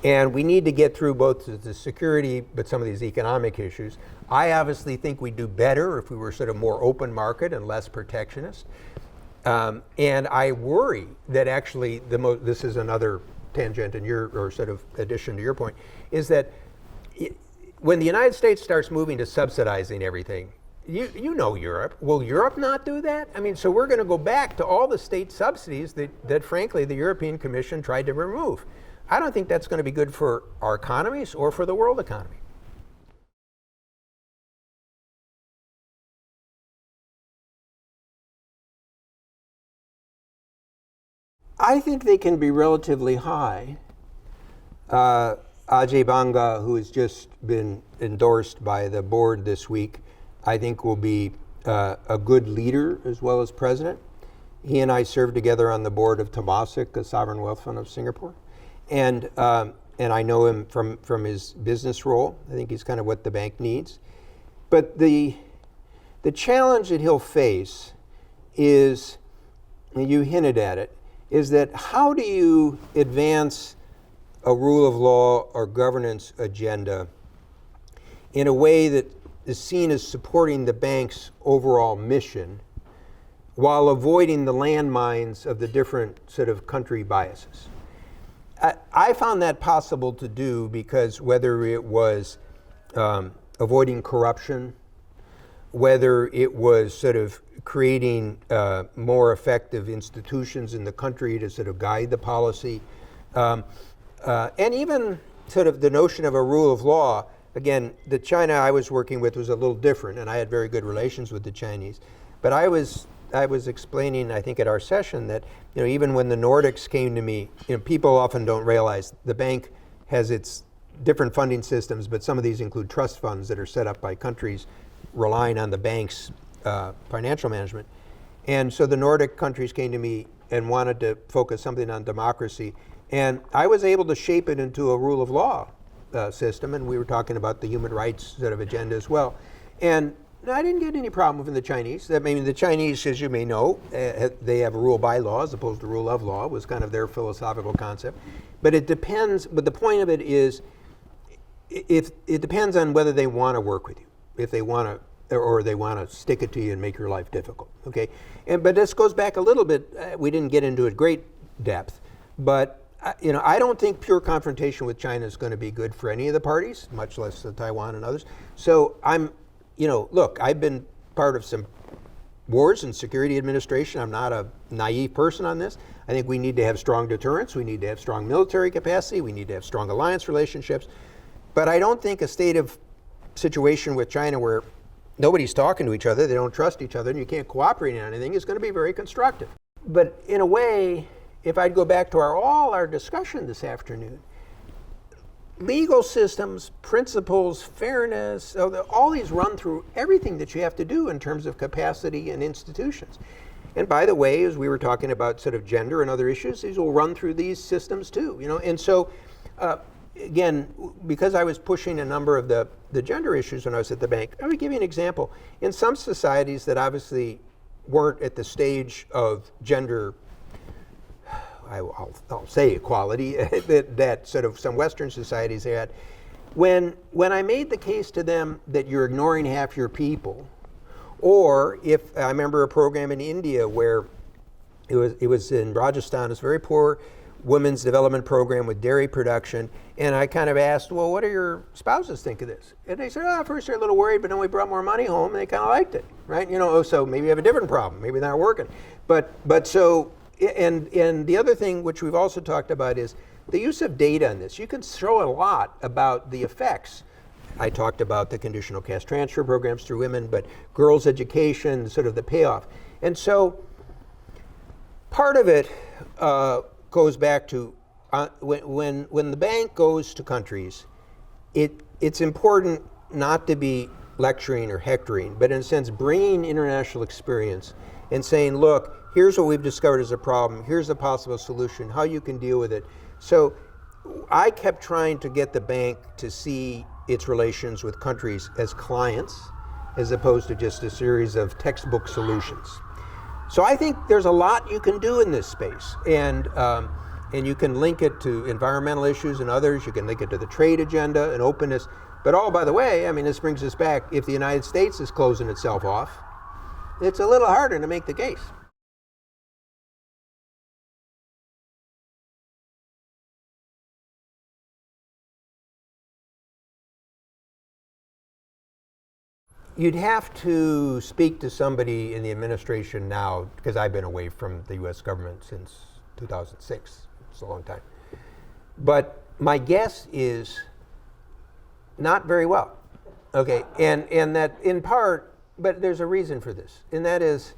And we need to get through both the security, but some of these economic issues. I obviously think we'd do better if we were sort of more open market and less protectionist. And I worry that actually, this is another tangent in or sort of addition to your point, is that when the United States starts moving to subsidizing everything, you know Europe. Will Europe not do that? I mean, so we're going to go back to all the state subsidies that frankly, the European Commission tried to remove. I don't think that's going to be good for our economies or for the world economy. I think they can be relatively high, Ajay Banga, who has just been endorsed by the board this week, I think will be a good leader as well as president. He and I served together on the board of Temasek, a sovereign wealth fund of Singapore. And I know him from his business role. I think he's kind of what the bank needs. But the challenge that he'll face is, and you hinted at it, is that how do you advance a rule of law or governance agenda in a way that is seen as supporting the bank's overall mission while avoiding the landmines of the different sort of country biases? I found that possible to do because whether it was avoiding corruption, whether it was sort of creating more effective institutions in the country to sort of guide the policy, and even sort of the notion of a rule of law. Again, the China I was working with was a little different, and I had very good relations with the Chinese. But I was explaining, I think, at our session that, even when the Nordics came to me, people often don't realize the bank has its different funding systems, but some of these include trust funds that are set up by countries relying on the bank's financial management. And so the Nordic countries came to me and wanted to focus something on democracy. And I was able to shape it into a rule of law system, and we were talking about the human rights sort of agenda as well. And I didn't get any problem with the Chinese. The Chinese, as you may know, they have a rule by law as opposed to rule of law, was kind of their philosophical concept. But it depends, but the point of it is, if it depends on whether they want to work with you, if they want to, or they want to stick it to you and make your life difficult, okay? But this goes back a little bit, we didn't get into it great depth, but I don't think pure confrontation with China is going to be good for any of the parties, much less Taiwan and others. So look, I've been part of some wars and security administration. I'm not a naive person on this. I think we need to have strong deterrence. We need to have strong military capacity. We need to have strong alliance relationships. But I don't think a state of situation with China where nobody's talking to each other, they don't trust each other, and you can't cooperate on anything is going to be very constructive. But in a way, if I'd go back to all our discussion this afternoon, legal systems, principles, fairness, all these run through everything that you have to do in terms of capacity and institutions. And by the way, as we were talking about sort of gender and other issues, these will run through these systems too. And so, again, because I was pushing a number of the gender issues when I was at the bank, I would give you an example. In some societies that obviously weren't at the stage of gender, I'll say equality, that sort of some Western societies had, when I made the case to them that you're ignoring half your people, or if I remember a program in India where it was in Rajasthan, it's very poor women's development program with dairy production, and I kind of asked, well, what do your spouses think of this? And they said, at first they're a little worried, but then we brought more money home and they kind of liked it, right? So maybe you have a different problem, maybe they're not working. But so, and the other thing which we've also talked about is the use of data on this. You can show a lot about the effects. I talked about the conditional cash transfer programs through women, but girls' education, sort of the payoff. And so part of it goes back to when the bank goes to countries, it's important not to be lecturing or hectoring, but in a sense bringing international experience and saying, look, here's what we've discovered as a problem, here's a possible solution, how you can deal with it. So I kept trying to get the bank to see its relations with countries as clients, as opposed to just a series of textbook solutions. So I think there's a lot you can do in this space, and you can link it to environmental issues and others. You can link it to the trade agenda and openness. But by the way, this brings us back. If the United States is closing itself off, it's a little harder to make the case. You'd have to speak to somebody in the administration now, because I've been away from the U.S. government since 2006. It's a long time. But my guess is not very well. Okay, and that in part, but there's a reason for this, and that is,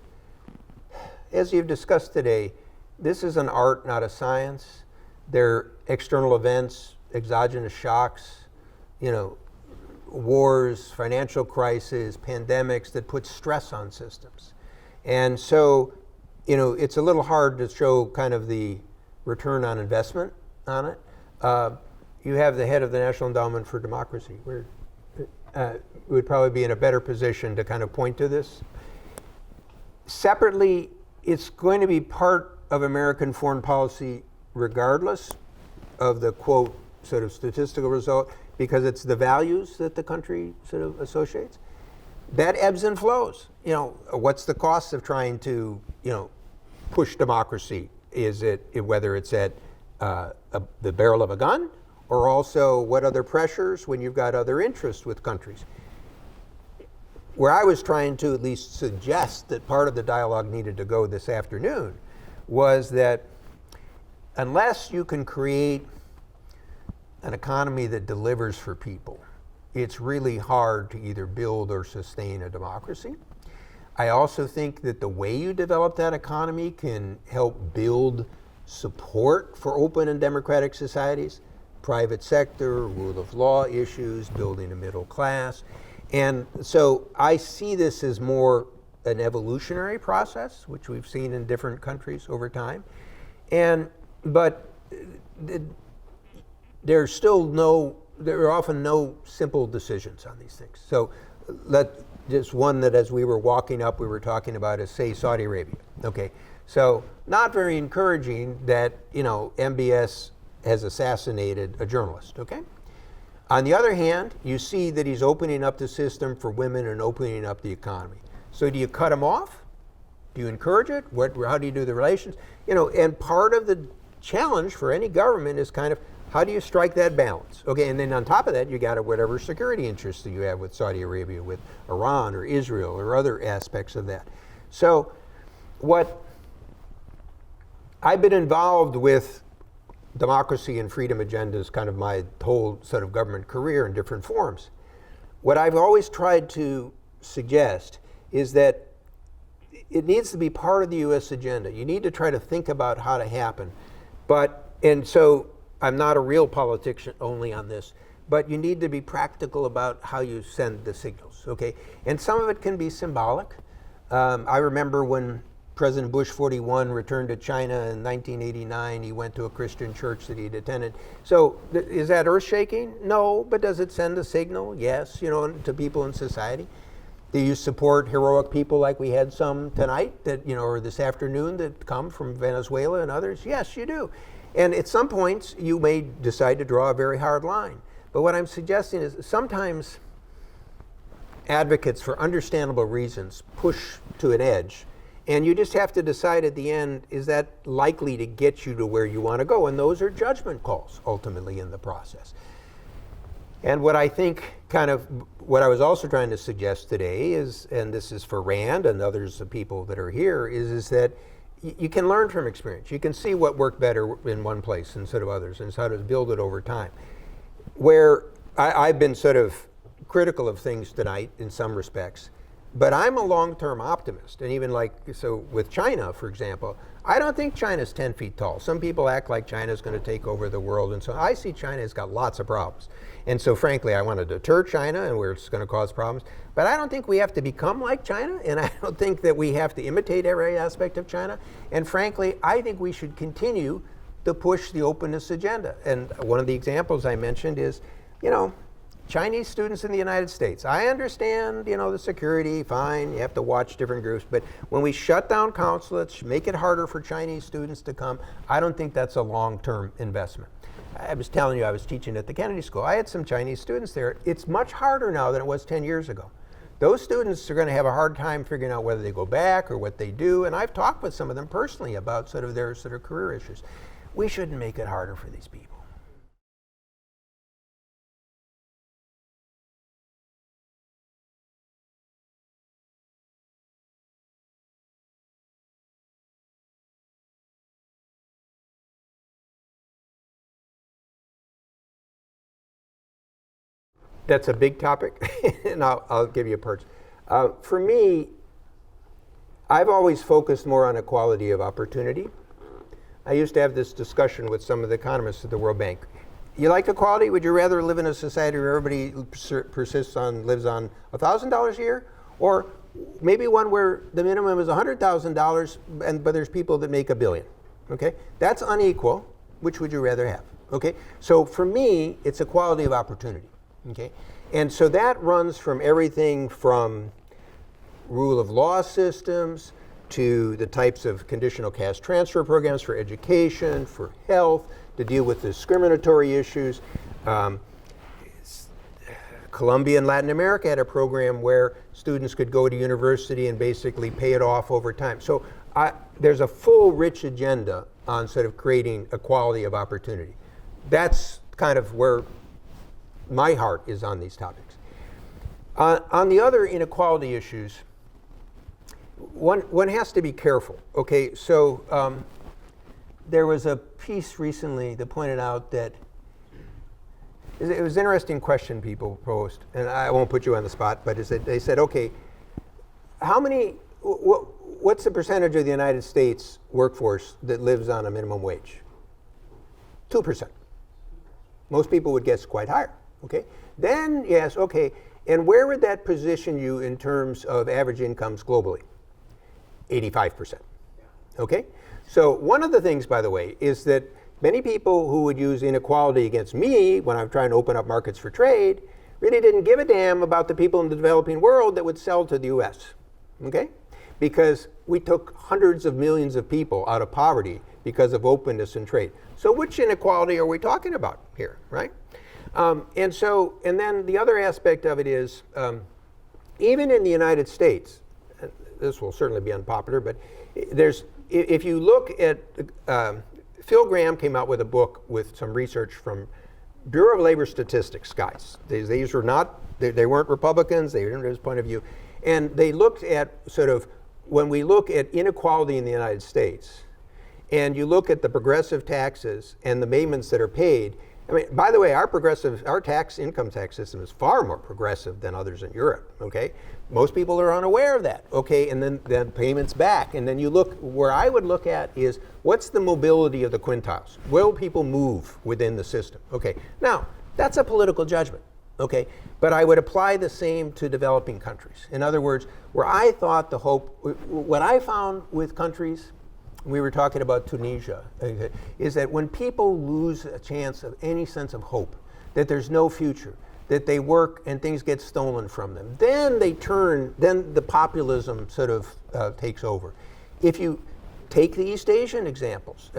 as you've discussed today, this is an art, not a science. They're external events, exogenous shocks, wars, financial crises, pandemics that put stress on systems. And so, it's a little hard to show kind of the return on investment on it. You have the head of the National Endowment for Democracy. We would probably be in a better position to kind of point to this. Separately, it's going to be part of American foreign policy regardless of the, quote, sort of statistical result, because it's the values that the country sort of associates. That ebbs and flows. What's the cost of trying to, push democracy? Is it, whether it's at the barrel of a gun, or also what other pressures when you've got other interests with countries? Where I was trying to at least suggest that part of the dialogue needed to go this afternoon was that unless you can create an economy that delivers for people, it's really hard to either build or sustain a democracy. I also think that the way you develop that economy can help build support for open and democratic societies, private sector, rule of law issues, building a middle class. And so I see this as more an evolutionary process, which we've seen in different countries over time. But there are often no simple decisions on these things. So just one that as we were walking up, we were talking about is, say, Saudi Arabia. Okay, so not very encouraging that, MBS has assassinated a journalist, okay? On the other hand, you see that he's opening up the system for women and opening up the economy. So do you cut him off? Do you encourage it? How do you do the relations? And part of the challenge for any government is kind of, how do you strike that balance? Okay, and then on top of that, you got whatever security interests that you have with Saudi Arabia, with Iran or Israel or other aspects of that. So I've been involved with democracy and freedom agendas kind of my whole sort of government career in different forms. What I've always tried to suggest is that it needs to be part of the US agenda. You need to try to think about how to happen. And so I'm not a real politician only on this, but you need to be practical about how you send the signals, okay? And some of it can be symbolic. I remember when President Bush 41 returned to China in 1989, he went to a Christian church that he'd attended. So is that earth-shaking? No, but does it send a signal? Yes, to people in society. Do you support heroic people like we had some tonight or this afternoon that come from Venezuela and others? Yes, you do. And at some points, you may decide to draw a very hard line. But what I'm suggesting is sometimes advocates, for understandable reasons, push to an edge. And you just have to decide at the end, is that likely to get you to where you want to go? And those are judgment calls, ultimately, in the process. And what I think what I was also trying to suggest today is, and this is for Rand and others, the people that are here, is that you can learn from experience. You can see what worked better in one place instead of others, and how to build it over time. Where I've been sort of critical of things tonight in some respects, but I'm a long-term optimist. And even with China, for example, I don't think China's 10 feet tall. Some people act like China's going to take over the world, and so I see China's got lots of problems. And so frankly, I want to deter China and where it's going to cause problems. But I don't think we have to become like China, and I don't think that we have to imitate every aspect of China. And frankly, I think we should continue to push the openness agenda. And one of the examples I mentioned is, Chinese students in the United States. I understand, the security, fine, you have to watch different groups, but when we shut down consulates, make it harder for Chinese students to come, I don't think that's a long-term investment. I was telling you, I was teaching at the Kennedy School. I had some Chinese students there. It's much harder now than it was 10 years ago. Those students are going to have a hard time figuring out whether they go back or what they do, and I've talked with some of them personally about their career issues. We shouldn't make it harder for these people. That's a big topic, and I'll give you a perch. For me, I've always focused more on equality of opportunity. I used to have this discussion with some of the economists at the World Bank. You like equality? Would you rather live in a society where everybody lives on $1,000 a year, or maybe one where the minimum is $100,000, but there's people that make $1 billion? Okay, that's unequal. Which would you rather have? Okay, so for me, it's equality of opportunity. Okay, and so that runs from everything from rule of law systems to the types of conditional cash transfer programs for education, for health, to deal with discriminatory issues. Colombia and Latin America had a program where students could go to university and basically pay it off over time. So there's a full, rich agenda on sort of creating equality of opportunity. That's kind of where my heart is on these topics. On the other inequality issues, one has to be careful. Okay, so there was a piece recently that pointed out that it was an interesting question people posed, and I won't put you on the spot, but they said, okay, what's the percentage of the United States workforce that lives on a minimum wage? 2%. Most people would guess quite higher. Okay, then yes, okay, and where would that position you in terms of average incomes globally? 85%. Okay, so one of the things, by the way, is that many people who would use inequality against me when I'm trying to open up markets for trade really didn't give a damn about the people in the developing world that would sell to the US. Okay, because we took hundreds of millions of people out of poverty because of openness in trade. So which inequality are we talking about here, right? And then the other aspect of it is, even in the United States, this will certainly be unpopular, but if you look at, Phil Graham came out with a book with some research from Bureau of Labor Statistics guys. These were not, they weren't Republicans, they didn't have his point of view. And they looked at sort of, when we look at inequality in the United States, and you look at the progressive taxes and the payments that are paid, I mean, by the way, our income tax system is far more progressive than others in Europe, okay? Most people are unaware of that, okay? And then payments back. And then you look, where I would look at is, what's the mobility of the quintiles? Will people move within the system? Okay, now, that's a political judgment, okay? But I would apply the same to developing countries. In other words, where I thought the hope, what I found with countries, we were talking about Tunisia, is that when people lose a chance of any sense of hope, that there's no future, that they work and things get stolen from them, then the populism sort of takes over. If you take the East Asian examples,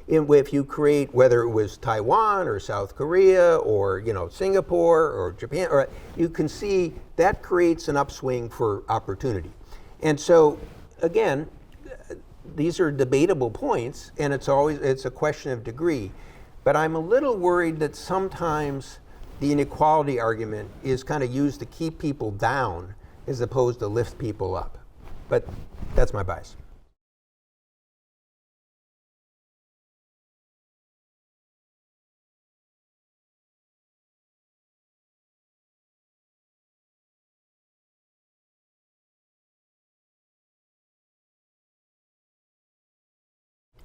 if you create, whether it was Taiwan or South Korea or Singapore or Japan, or you can see that creates an upswing for opportunity. And so, again, these are debatable points, and it's a question of degree. But I'm a little worried that sometimes the inequality argument is kind of used to keep people down as opposed to lift people up. But that's my bias.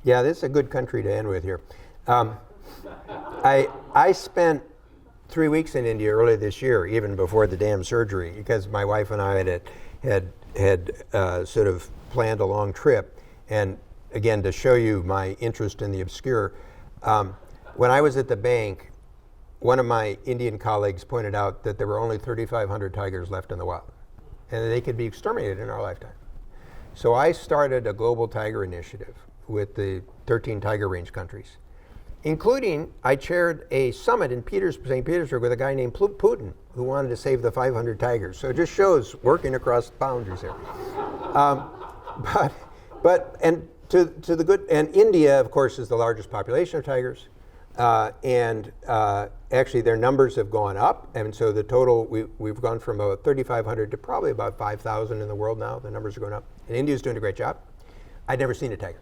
Yeah, this is a good country to end with here. I spent 3 weeks in India earlier this year, even before the damn surgery, because my wife and I had sort of planned a long trip. And again, to show you my interest in the obscure, when I was at the bank, one of my Indian colleagues pointed out that there were only 3,500 tigers left in the wild, and they could be exterminated in our lifetime. So I started a global tiger initiative with the 13 tiger range countries, including I chaired a summit in St. Petersburg with a guy named Putin who wanted to save the 500 tigers. So it just shows working across boundaries here. And to the good, and India, of course, is the largest population of tigers, and actually their numbers have gone up, and so the total we've gone from about 3,500 to probably about 5,000 in the world now. The numbers are going up, and India's doing a great job. I'd never seen a tiger.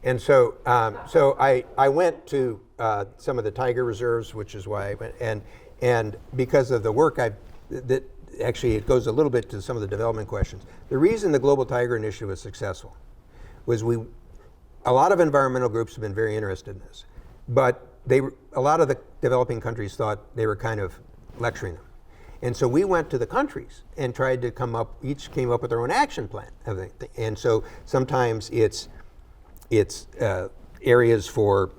And so, I went to some of the tiger reserves, which is why I went, and because of the work that actually it goes a little bit to some of the development questions. The reason the Global Tiger Initiative was successful was a lot of environmental groups have been very interested in this, but a lot of the developing countries thought they were kind of lecturing them. And so we went to the countries and tried to each came up with their own action plan. And so sometimes it's areas for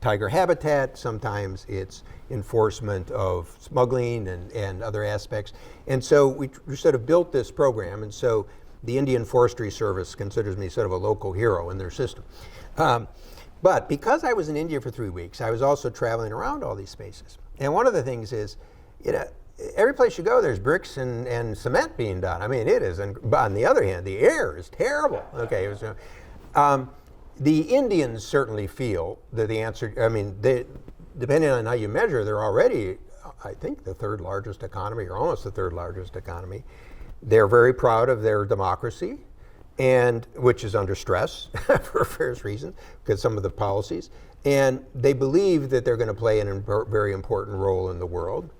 tiger habitat, sometimes it's enforcement of smuggling and other aspects. And so we sort of built this program, and so the Indian Forestry Service considers me sort of a local hero in their system. But because I was in India for 3 weeks, I was also traveling around all these spaces. And one of the things is, every place you go, there's bricks and cement being done. I mean, it is. But on the other hand, the air is terrible. Okay. The Indians certainly feel that the answer, I mean, depending on how you measure, they're already, I think, the third largest economy, or almost the third largest economy. They're very proud of their democracy, and which is under stress for various reasons, because some of the policies. And they believe that they're going to play a very important role in the world.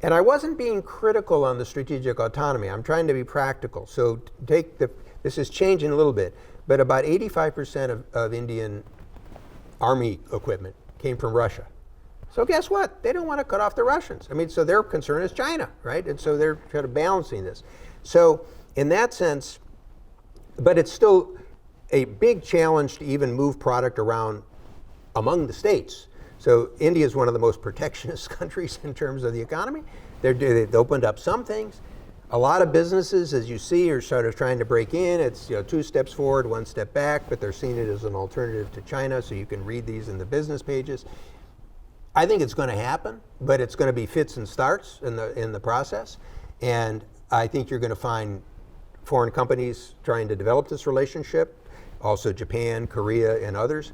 And I wasn't being critical on the strategic autonomy. I'm trying to be practical. So this is changing a little bit, but about 85% of Indian army equipment came from Russia. So guess what? They don't want to cut off the Russians. I mean, so their concern is China, right? And so they're kind of balancing this. So in that sense, but it's still a big challenge to even move product around among the states. So India is one of the most protectionist countries in terms of the economy. They've opened up some things. A lot of businesses, as you see, are sort of trying to break in. It's 2 steps forward, 1 step back, but they're seeing it as an alternative to China, so you can read these in the business pages. I think it's going to happen, but it's going to be fits and starts in the process. And I think you're going to find foreign companies trying to develop this relationship, also Japan, Korea, and others.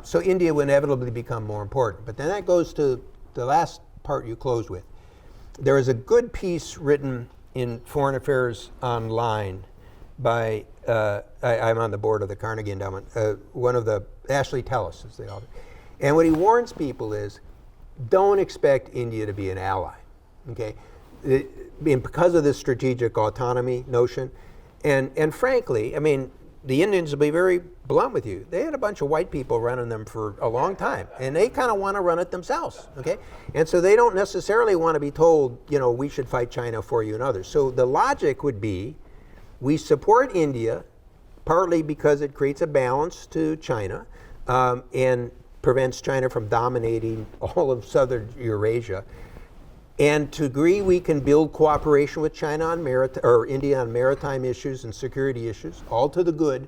So India will inevitably become more important. But then that goes to the last part you closed with. There is a good piece written in Foreign Affairs Online by, I'm on the board of the Carnegie Endowment, one of the, Ashley Tellis is the author. And what he warns people is, don't expect India to be an ally, okay? Because of this strategic autonomy notion. And frankly, I mean, the Indians will be very blunt with you. They had a bunch of white people running them for a long time, and they kind of want to run it themselves, okay? And so they don't necessarily want to be told, we should fight China for you and others. So the logic would be, we support India, partly because it creates a balance to China, and prevents China from dominating all of southern Eurasia. And to agree we can build cooperation with China or India on maritime issues and security issues, all to the good,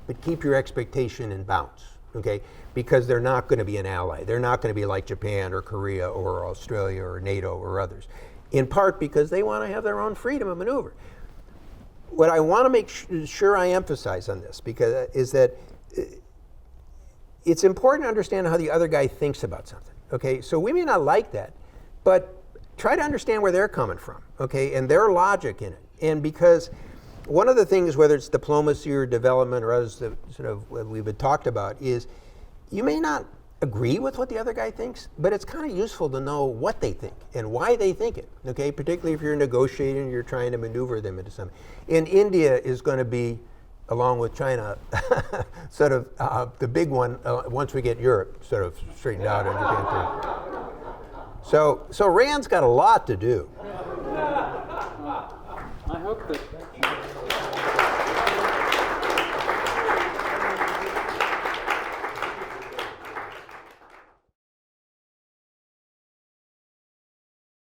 but keep your expectation in bounds, okay? Because they're not going to be an ally. They're not going to be like Japan or Korea or Australia or NATO or others, in part because they want to have their own freedom of maneuver. What I want to make sure I emphasize on this is that it's important to understand how the other guy thinks about something, okay? So we may not like that, but try to understand where they're coming from, okay, and their logic in it. And because one of the things, whether it's diplomacy or development or others that sort of we've been talked about, is you may not agree with what the other guy thinks, but it's kind of useful to know what they think and why they think it, okay, particularly if you're negotiating and you're trying to maneuver them into something. And India is going to be, along with China, sort of the big one once we get Europe sort of straightened out and Japan too. So Rand's got a lot to do.